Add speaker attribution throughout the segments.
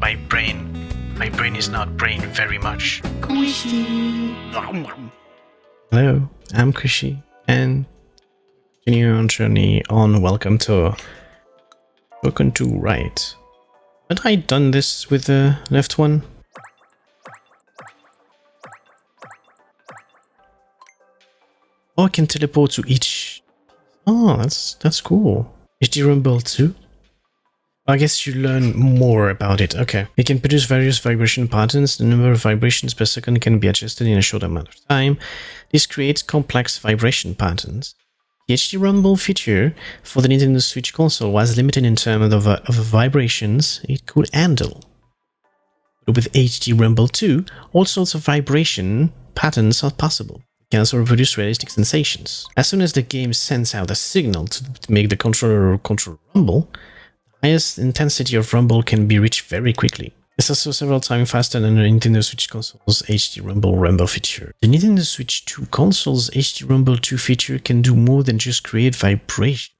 Speaker 1: my brain is not brain very much. Hello, I'm Kushi, and continue on journey on. Welcome to joycon 2, right? Had I done this with the left one? Oh, I can teleport to each. Oh, that's cool. HD Rumble 2? I guess you learn more about it. Okay. It can produce various vibration patterns. The number of vibrations per second can be adjusted in a short amount of time. This creates complex vibration patterns. The HD Rumble feature for the Nintendo Switch console was limited in terms of vibrations it could handle. But with HD Rumble 2, all sorts of vibration patterns are possible. It can also reproduce realistic sensations. As soon as the game sends out a signal to make the controller rumble, the highest intensity of rumble can be reached very quickly. It's also several times faster than the Nintendo Switch console's HD Rumble feature. The Nintendo Switch 2 console's HD Rumble 2 feature can do more than just create vibrations.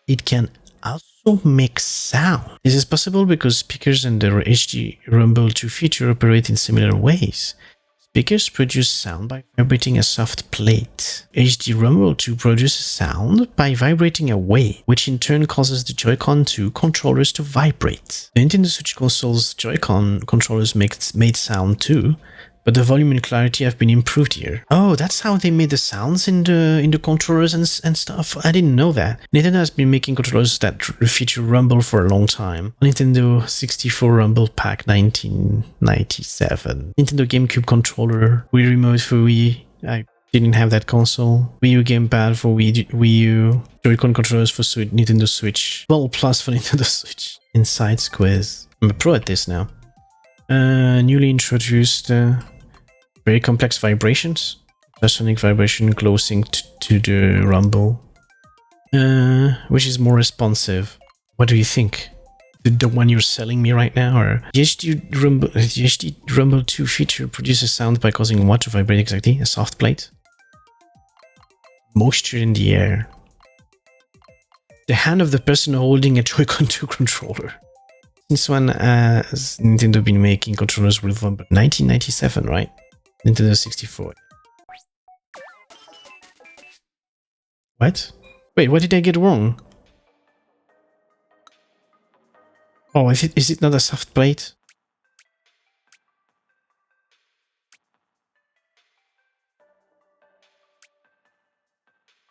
Speaker 1: It can also make sound. This is possible because speakers and the HD Rumble 2 feature operate in similar ways. Speakers produce sound by vibrating a soft plate. HD Rumble 2 produces sound by vibrating a wave, which in turn causes the Joy-Con 2 controllers to vibrate. The Nintendo Switch console's Joy-Con controllers made sound too, but the volume and clarity have been improved here. Oh, that's how they made the sounds in the controllers and stuff. I didn't know that. Nintendo has been making controllers that feature rumble for a long time. Nintendo 64 Rumble Pack 1997. Nintendo GameCube controller. Wii Remote for Wii. I didn't have that console. Wii U Gamepad for Wii U. Joy-Con controllers for Nintendo Switch. Ball Plus for Nintendo Switch. Inside Squiz. I'm a pro at this now. Newly introduced very complex vibrations. Ultrasonic vibration closing to the rumble, which is more responsive. What do you think? The one you're selling me right now, or the HD Rumble 2 feature produces sound by causing what to vibrate exactly? A soft plate? Moisture in the air. The hand of the person holding a Joy-Con 2 controller. Since when has Nintendo been making controllers with Rumble? 1997, right? Nintendo 64. What? Wait, what did I get wrong? Oh, is it not a soft plate?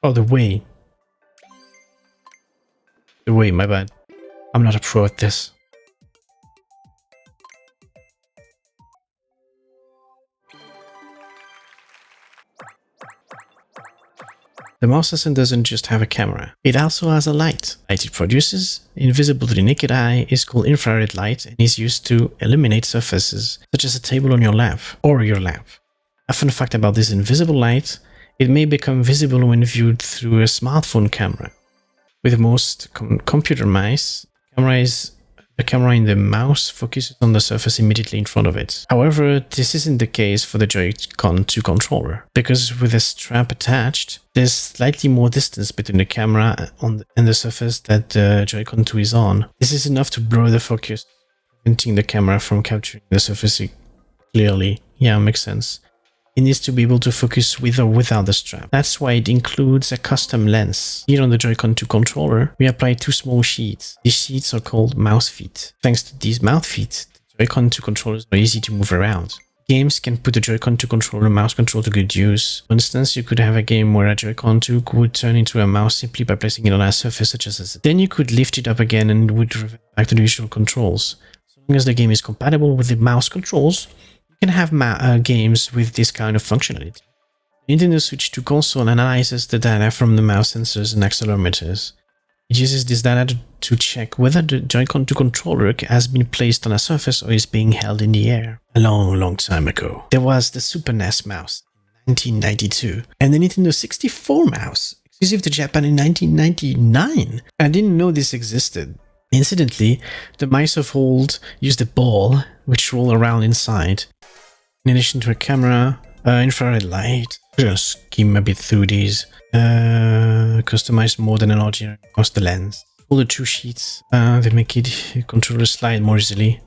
Speaker 1: Oh, the way. The way, my bad. I'm not a pro at this. The mouse assistant doesn't just have a camera, it also has a light. Light it produces, invisible to the naked eye, is called infrared light and is used to illuminate surfaces, such as a table on your lap or your lap. A fun fact about this invisible light, it may become visible when viewed through a smartphone camera. With most computer mice, the camera in the mouse focuses on the surface immediately in front of it. However, this isn't the case for the Joy-Con 2 controller, because with a strap attached, there's slightly more distance between the camera and the surface that the Joy-Con 2 is on. This is enough to blur the focus, preventing the camera from capturing the surface clearly. Yeah, makes sense. It needs to be able to focus with or without the strap. That's why it includes a custom lens. Here on the Joy-Con 2 controller, we apply two small sheets. These sheets are called mouse feet. Thanks to these mouse feet, the Joy-Con 2 controllers are easy to move around. Games can put the Joy-Con 2 controller mouse control to good use. For instance, you could have a game where a Joy-Con 2 would turn into a mouse simply by placing it on a surface such as a... Then you could lift it up again and it would revert back to the usual controls. So long as the game is compatible with the mouse controls, you can have games with this kind of functionality. The Nintendo Switch 2 console analyzes the data from the mouse sensors and accelerometers. It uses this data to check whether the Joy-Con 2 controller has been placed on a surface or is being held in the air. A long time ago, there was the Super NES mouse in 1992 and the Nintendo 64 mouse, exclusive to Japan, in 1999. I didn't know this existed. Incidentally, the mice of old used a ball which rolled around inside. In addition to a camera, infrared light. I'm gonna skim a bit through these. Customize more than an ordinary mouse, the lens. All the two sheets, they make it controller slide more easily.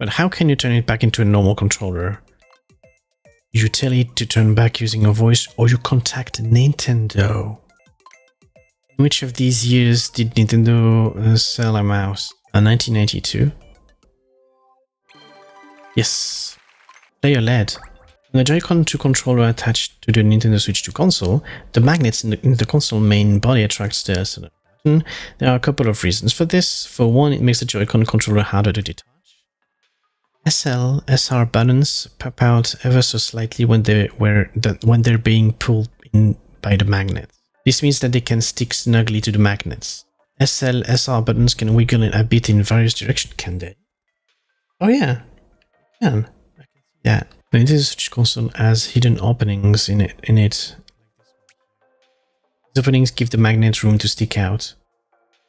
Speaker 1: But how can you turn it back into a normal controller? You tell it to turn back using a voice, or you contact Nintendo. In which of these years did Nintendo sell a mouse? 1992. Yes. Player LED. When the Joy-Con 2 controller attached to the Nintendo Switch 2 console, the magnets in the console main body attracts the SL button. There are a couple of reasons for this. For one, it makes the Joy-Con controller harder to detach. SL, SR buttons pop out ever so slightly when they're being pulled in by the magnets. This means that they can stick snugly to the magnets. SL, SR buttons can wiggle a bit in various directions, can they? Oh yeah, can. I can see that. The Nintendo Switch console has hidden openings in it. These openings give the magnet room to stick out.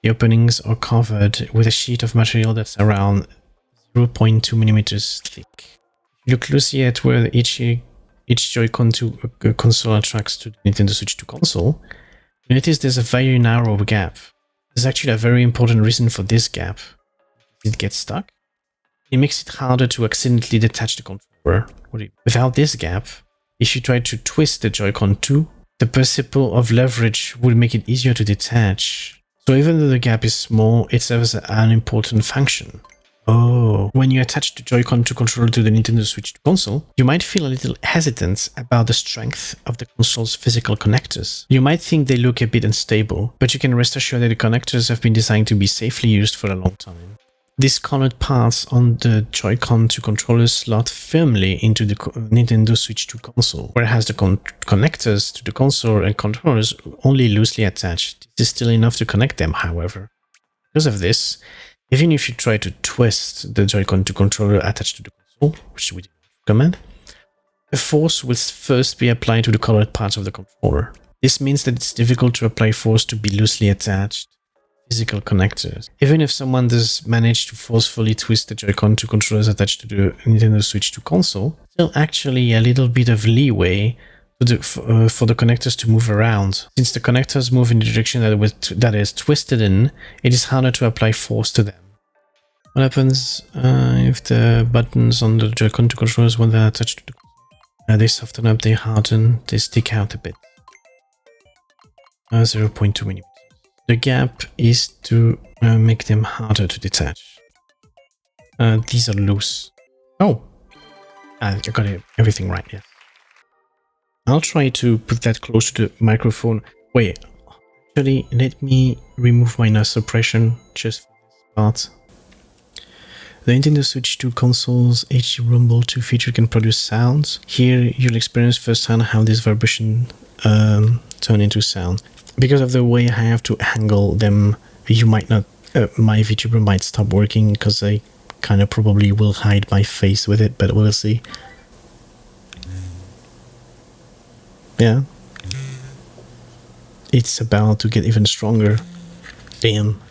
Speaker 1: The openings are covered with a sheet of material that's around 0.2 millimeters thick. If you look closely at where each Joy-Con 2 console attracts to the Nintendo Switch 2 console, you notice there's a very narrow gap. There's actually a very important reason for this gap. It gets stuck. It makes it harder to accidentally detach the controller. Without this gap, if you try to twist the Joy-Con 2, the principle of leverage would make it easier to detach. So even though the gap is small, it serves an important function. Oh, when you attach the Joy-Con 2 controller to the Nintendo Switch 2 console, you might feel a little hesitant about the strength of the console's physical connectors. You might think they look a bit unstable, but you can rest assured that the connectors have been designed to be safely used for a long time. These colored parts on the Joy-Con 2 controller slot firmly into the Nintendo Switch 2 console, whereas the connectors to the console and controllers only loosely attached. This is still enough to connect them, however. Because of this, even if you try to twist the Joy-Con 2 controller attached to the console, which we recommend, a force will first be applied to the colored parts of the controller. This means that it's difficult to apply force to be loosely attached physical connectors. Even if someone does manage to forcefully twist the Joy-Con 2 controllers attached to the Nintendo Switch 2 console, still actually a little bit of leeway for the connectors to move around. Since the connectors move in the direction that is twisted in, it is harder to apply force to them. What happens if the buttons on the Joy-Con 2 controllers, when they're attached to the console, they soften up, they harden, they stick out a bit. 0.2 millimeters. The gap is to make them harder to detach. These are loose. Oh, I got everything right, yeah. I'll try to put that close to the microphone. Wait, actually, let me remove my noise suppression just for this part. The Nintendo Switch 2 console's HD Rumble 2 feature can produce sounds. Here, you'll experience firsthand how this vibration turn into sound. Because of the way I have to angle them, you might not, my VTuber might stop working because I kind of probably will hide my face with it, but we'll see. Yeah. It's about to get even stronger. Damn.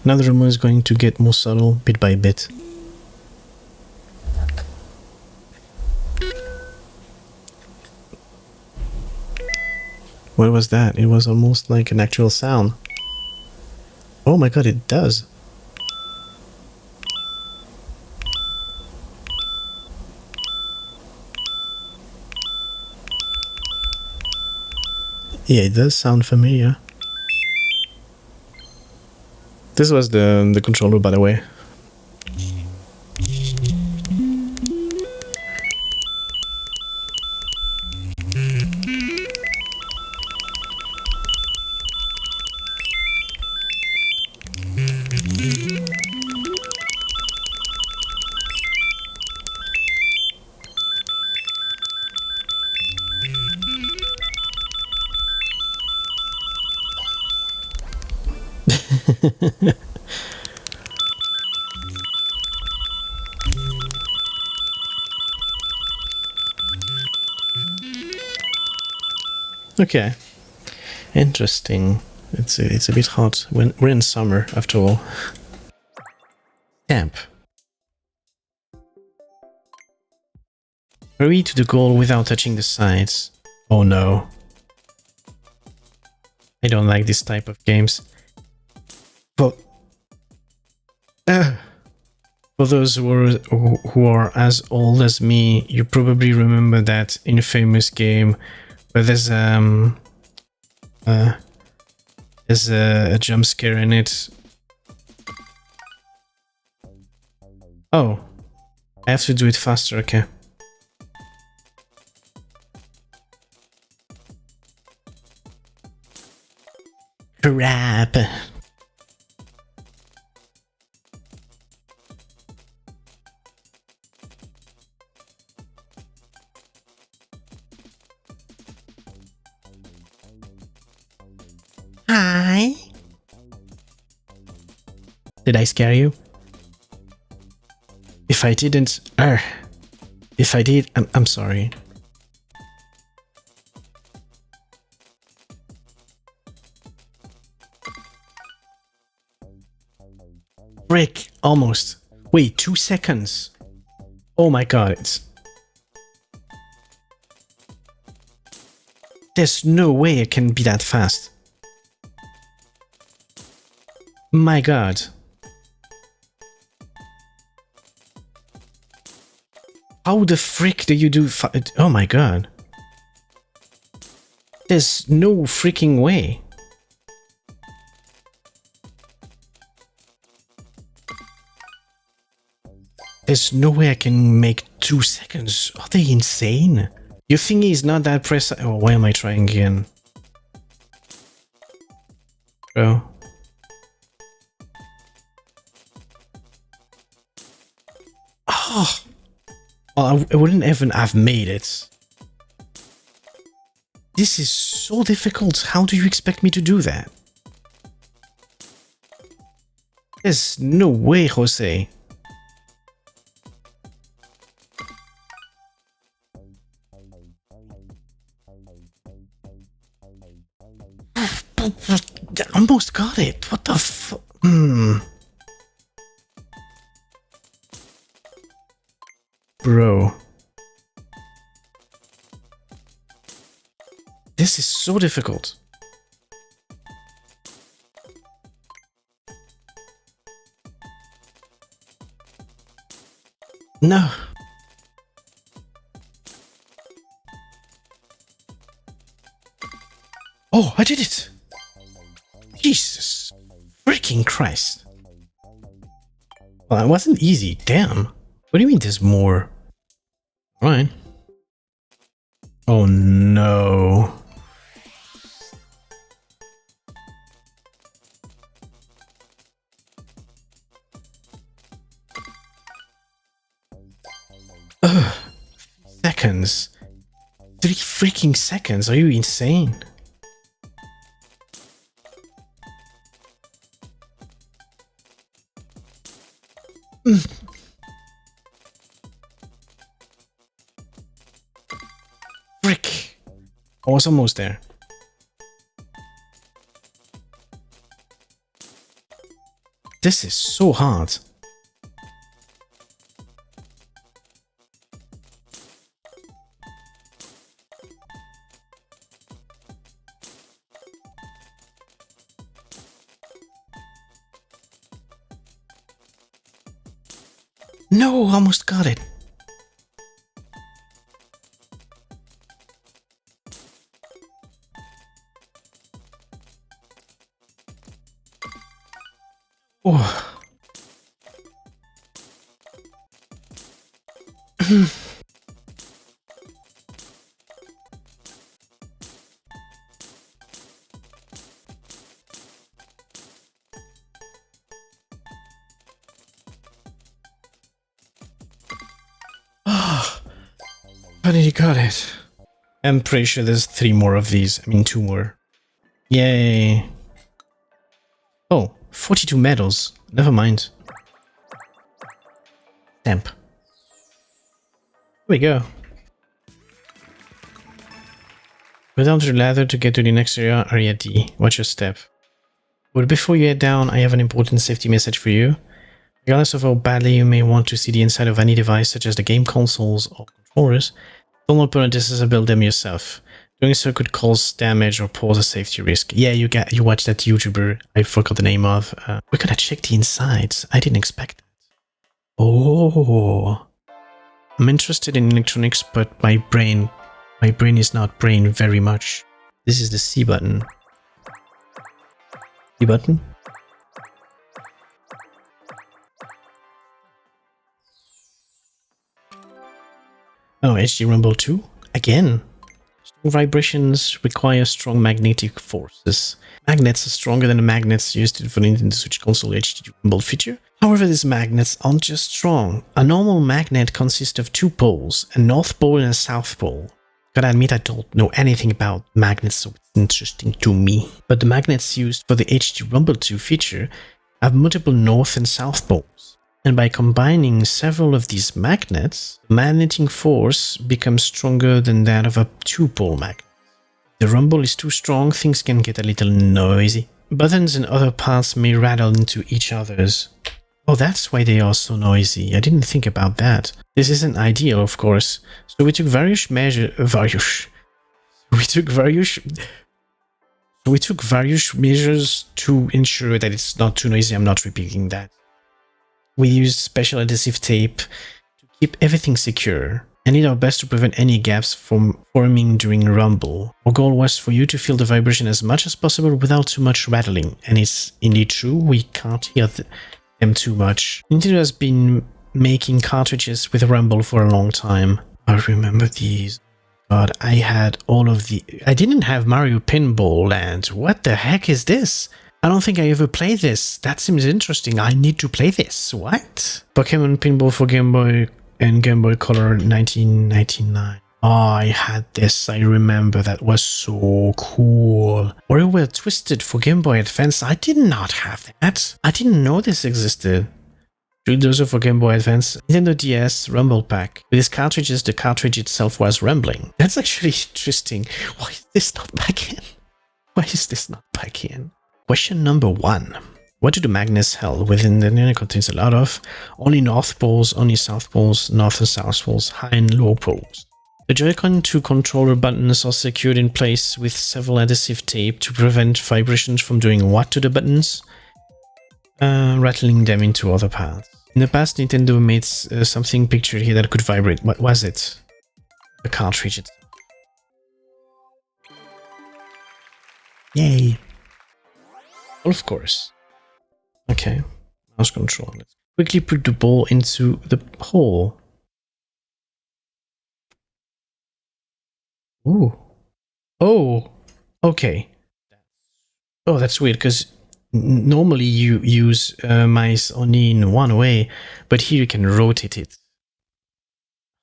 Speaker 1: Now the rumor is going to get more subtle bit by bit. What was that? It was almost like an actual sound. Oh my god, it does. Yeah, it does sound familiar. This was the controller, by the way. Okay, interesting. It's a bit hot. We're in summer after all. Stamp. Hurry to the goal without touching the sides. Oh no. I don't like this type of games. But For those who are as old as me, you probably remember that infamous game where there's a jump scare in it. Oh, I have to do it faster, okay. Crap. Hi. Did I scare you? If I didn't, if I did, I'm sorry. Frick, almost. Wait, 2 seconds. Oh my god, there's no way it can be that fast. My god. How the frick do you do oh my god. There's no freaking way. There's no way I can make 2 seconds. Are they insane? Your thingy is not that precise. Oh, why am I trying again? Bro. Oh. Well, I wouldn't even have made it. This is so difficult. How do you expect me to do that? There's no way, Jose. Almost got it. What the f... Bro. This is so difficult. No. Oh, I did it! Jesus freaking Christ. Well, it wasn't easy, damn. What do you mean there's more? Right. Oh no. Ugh. Seconds. 3 freaking seconds, are you insane? Frick. I was almost there. This is so hard. No, almost got it. Oh. Finally got it. I'm pretty sure there's 3 more of these. I mean 2 more. Yay. Oh, 42 medals. Never mind. Stamp. Here we go. Go down to the ladder to get to the next area D. Watch your step. But before you head down, I have an important safety message for you. Regardless of how badly you may want to see the inside of any device, such as the game consoles or controllers, don't open or disassemble them yourself. Doing so could cause damage or pose a safety risk. Yeah, you watch that YouTuber I forgot the name of. We're gonna check the insides. I didn't expect that. Oh, I'm interested in electronics, but my brain is not brain very much. This is the C button. C button? Oh, HD Rumble 2? Again? Strong vibrations require strong magnetic forces. Magnets are stronger than the magnets used for the Nintendo Switch console HD Rumble feature. However, these magnets aren't just strong. A normal magnet consists of two poles, a north pole and a south pole. Gotta admit, I don't know anything about magnets, so it's interesting to me. But the magnets used for the HD Rumble 2 feature have multiple north and south poles. And by combining several of these magnets, the magnetic force becomes stronger than that of a two-pole magnet. If the rumble is too strong, things can get a little noisy. Buttons and other parts may rattle into each other's. Oh, that's why they are so noisy. I didn't think about that. This isn't ideal, of course. So we took various measures to ensure that it's not too noisy. I'm not repeating that. We used special adhesive tape to keep everything secure and did our best to prevent any gaps from forming during rumble. Our goal was for you to feel the vibration as much as possible without too much rattling, and it's indeed true, we can't hear them too much. Nintendo has been making cartridges with rumble for a long time. I remember these. God, I had all of the... I didn't have Mario Pinball Land. What the heck is this? I don't think I ever played this. That seems interesting. I need to play this. What? Pokemon Pinball for Game Boy and Game Boy Color 1999. Oh, I had this. I remember. That was so cool. WarioWare Twisted for Game Boy Advance. I did not have that. I didn't know this existed. Those for Game Boy Advance. Nintendo DS Rumble Pack. With these cartridges, the cartridge itself was rumbling. That's actually interesting. Why is this not back in? Why is this not back in? Question number 1. What do the magnets held within the Nintendo contains a lot of? Only north poles, only south poles, north and south poles, high and low poles. The Joy-Con 2 controller buttons are secured in place with several adhesive tape to prevent vibrations from doing what to the buttons? Rattling them into other parts. In the past, Nintendo made something pictured here that could vibrate. What was it? The cartridge itself. Yay! Of course. Okay. Mouse control. Let's quickly put the ball into the hole. Ooh. Oh. Okay. Oh, that's weird because normally you use mice only in one way, but here you can rotate it.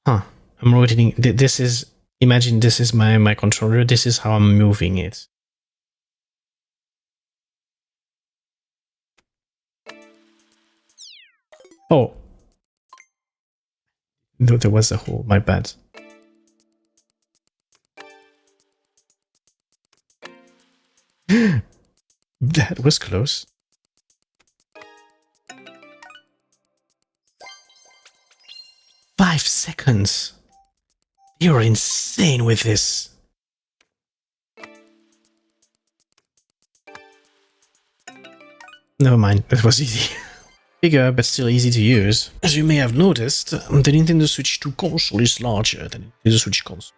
Speaker 1: Huh. I'm rotating. This is, imagine this is my controller. This is how I'm moving it. Oh. No, there was a hole. My bad. That was close. "5 seconds. You're insane with this." Never mind, that was easy. Bigger, but still easy to use. As you may have noticed, the Nintendo Switch 2 console is larger than the Nintendo Switch console.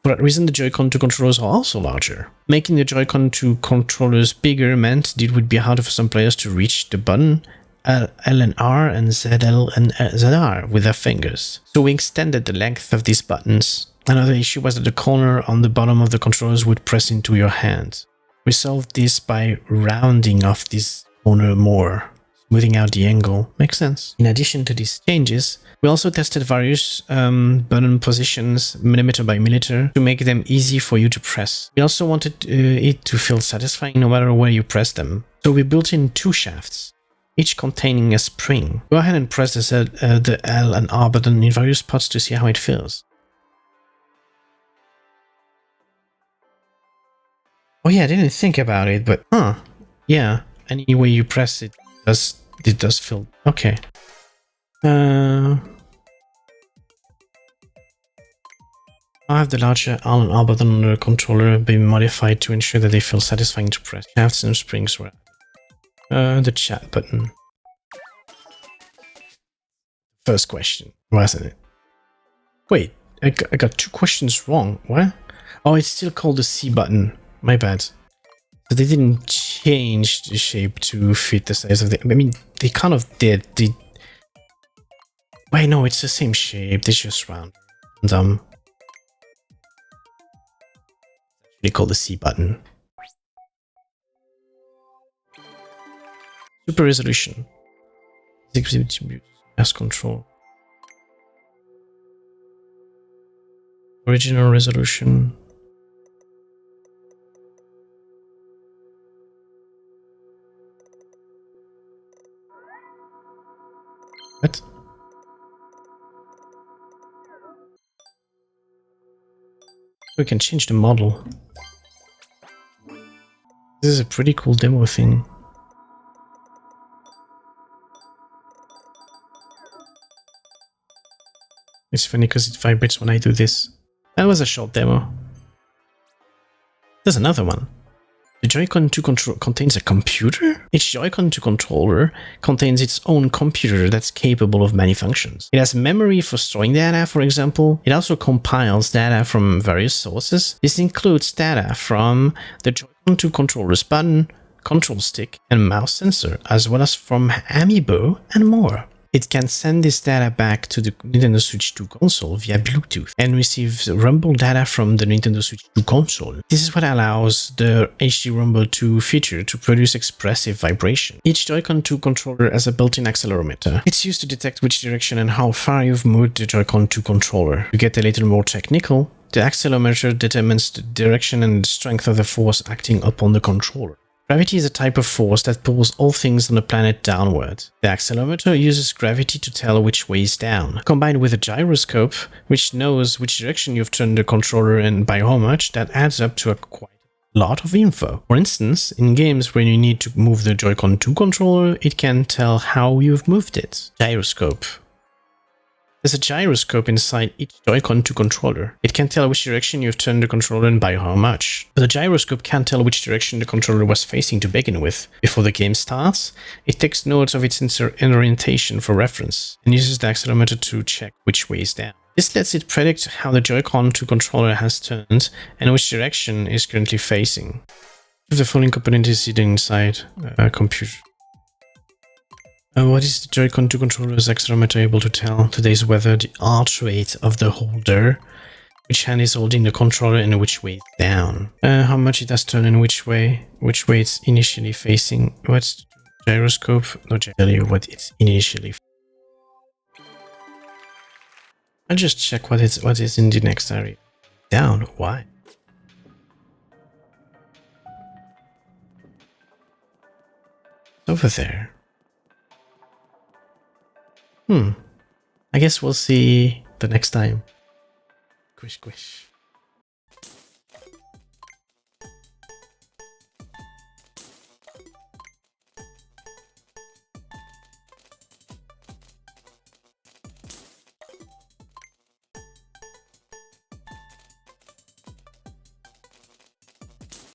Speaker 1: For that reason, the Joy-Con 2 controllers are also larger. Making the Joy-Con 2 controllers bigger meant it would be harder for some players to reach the button L and R and ZL and ZR with their fingers. So we extended the length of these buttons. Another issue was that the corner on the bottom of the controllers would press into your hand. We solved this by rounding off this corner more, smoothing out the angle. Makes sense. In addition to these changes, we also tested various button positions millimeter by millimeter to make them easy for you to press. We also wanted it to feel satisfying no matter where you press them. So we built in 2 shafts, each containing a spring. Go ahead and press the L and R button in various spots to see how it feels. Oh yeah, I didn't think about it, but yeah, any way you press it does feel okay. I have the larger L and R button on the controller been modified to ensure that they feel satisfying to press. Shafts and springs were the chat button. first question, wasn't it? Wait, I got 2 questions wrong. What? Oh, it's still called the C button. My bad. So they didn't change the shape to fit the size of the... I mean, they kind of did. Wait, no, it's the same shape. They just round. And, they call the C button. Super resolution. As control. Original resolution. What? We can change the model. This is a pretty cool demo thing. It's funny because it vibrates when I do this. That was a short demo. There's another one. The Joy-Con 2 control contains a computer? Each Joy-Con 2 controller contains its own computer that's capable of many functions. It has memory for storing data, for example. It also compiles data from various sources. This includes data from the Joy-Con 2 controller's button, control stick, and mouse sensor, as well as from Amiibo and more. It can send this data back to the Nintendo Switch 2 console via Bluetooth and receives rumble data from the Nintendo Switch 2 console. This is what allows the HD Rumble 2 feature to produce expressive vibration. Each Joy-Con 2 controller has a built-in accelerometer. It's used to detect which direction and how far you've moved the Joy-Con 2 controller. To get a little more technical, the accelerometer determines the direction and the strength of the force acting upon the controller. Gravity is a type of force that pulls all things on the planet downward. The accelerometer uses gravity to tell which way is down. Combined with a gyroscope, which knows which direction you've turned the controller and by how much, that adds up to quite a lot of info. For instance, in games where you need to move the Joy-Con 2 controller, it can tell how you've moved it. Gyroscope. There's a gyroscope inside each Joy-Con 2 controller. It can tell which direction you've turned the controller and by how much. But the gyroscope can't tell which direction the controller was facing to begin with. Before the game starts, it takes notes of its orientation for reference and uses the accelerometer to check which way is down. This lets it predict how the Joy-Con 2 controller has turned and which direction is currently facing. If the following component is hidden inside a computer. What is the Joy-Con 2 controller's accelerometer able to tell? Today's weather, the arch rate of the holder, which hand is holding the controller and which way it's down. How much it has turned and which way it's initially facing. What's the gyroscope? No, I'll tell you what it's initially. I'll just check what is in the next area. Down, why? It's over there. I guess we'll see the next time. Squish, squish.